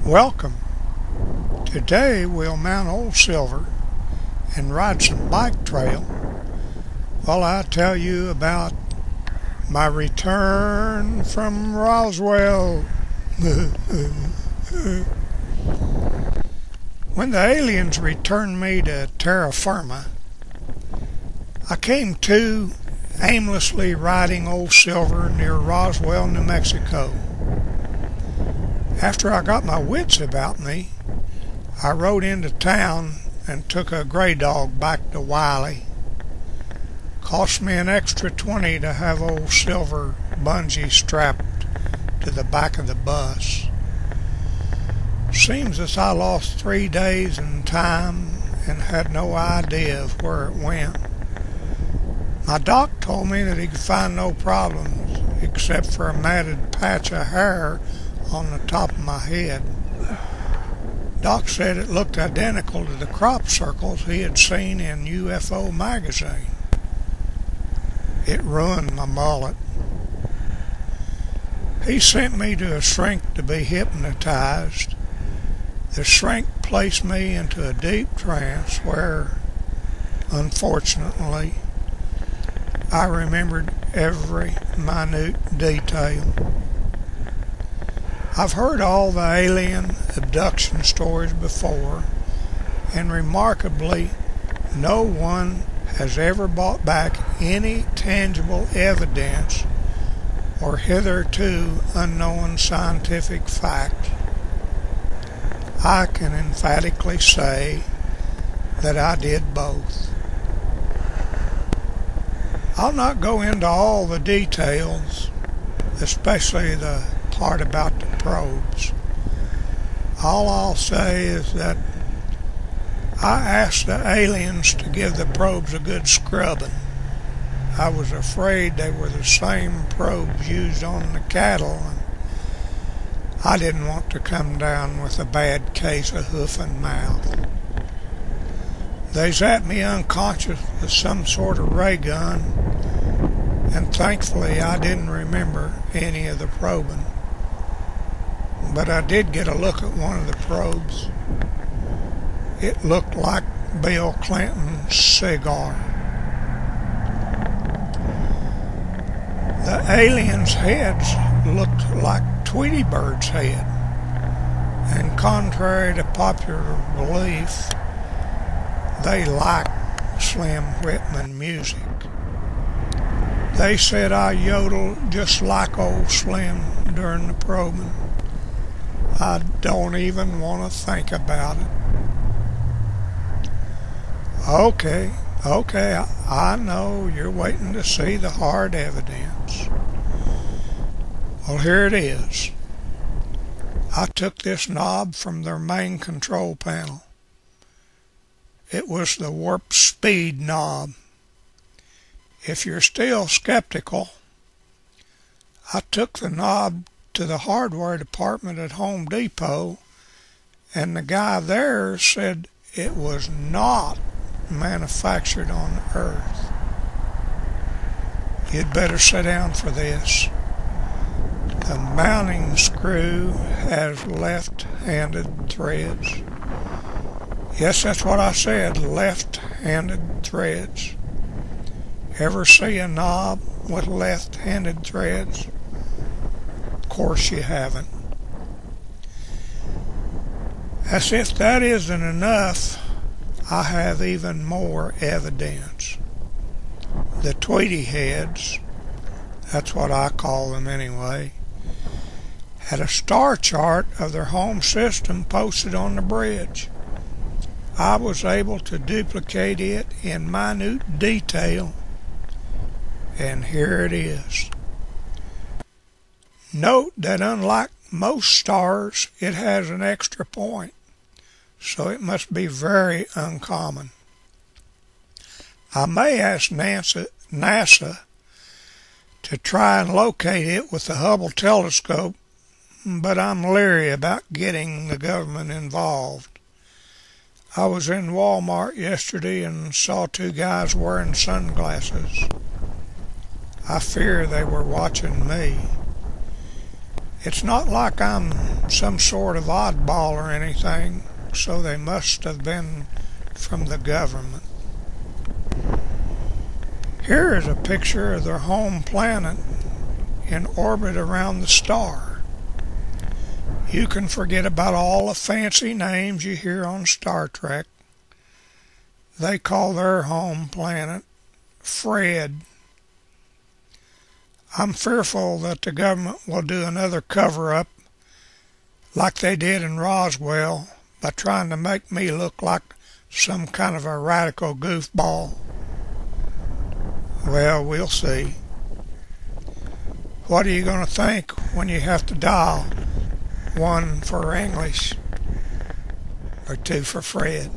Welcome. Today we'll mount Old Silver and ride some bike trail while I tell you about my return from Roswell. When the aliens returned me to terra firma, I came to aimlessly riding Old Silver near Roswell, New Mexico. After I got my wits about me, I rode into town and took a gray dog back to Wiley. Cost me an extra 20 to have Old Silver bungee strapped to the back of the bus. Seems as I lost 3 days in time and had no idea of where it went. My doc told me that he could find no problems except for a matted patch of hair on the top of my head. Doc said it looked identical to the crop circles he had seen in UFO magazine. It ruined my mullet. He sent me to a shrink to be hypnotized. The shrink placed me into a deep trance where, unfortunately, I remembered every minute detail. I've heard all the alien abduction stories before, and remarkably, no one has ever brought back any tangible evidence or hitherto unknown scientific fact. I can emphatically say that I did both. I'll not go into all the details, especially the part about the probes. All I'll say is that I asked the aliens to give the probes a good scrubbing. I was afraid they were the same probes used on the cattle, and I didn't want to come down with a bad case of hoof and mouth. They zapped me unconscious with some sort of ray gun, and thankfully I didn't remember any of the probing. But I did get a look at one of the probes. It looked like Bill Clinton's cigar. The aliens' heads looked like Tweety Bird's head, and contrary to popular belief, they liked Slim Whitman music. They said I yodeled just like old Slim during the probing. I don't even want to think about it. Okay, I know you're waiting to see the hard evidence. Well, here it is. I took this knob from their main control panel. It was the warp speed knob. If you're still skeptical, I took the knob to the hardware department at Home Depot, and the guy there said it was not manufactured on Earth. You'd better sit down for this. The mounting screw has left-handed threads. Yes, that's what I said, left-handed threads. Ever see a knob with left-handed threads? Of course you haven't. As if that isn't enough, I have even more evidence. The Tweety heads, that's what I call them anyway, had a star chart of their home system posted on the bridge. I was able to duplicate it in minute detail, and here it is. Note that unlike most stars, it has an extra point, so it must be very uncommon. I may ask NASA to try and locate it with the Hubble telescope, but I'm leery about getting the government involved. I was in Walmart yesterday and saw 2 guys wearing sunglasses. I fear they were watching me. It's not like I'm some sort of oddball or anything, so they must have been from the government. Here is a picture of their home planet in orbit around the star. You can forget about all the fancy names you hear on Star Trek. They call their home planet Fred. I'm fearful that the government will do another cover-up like they did in Roswell by trying to make me look like some kind of a radical goofball. Well, we'll see. What are you going to think when you have to dial 1 for English or 2 for Fred?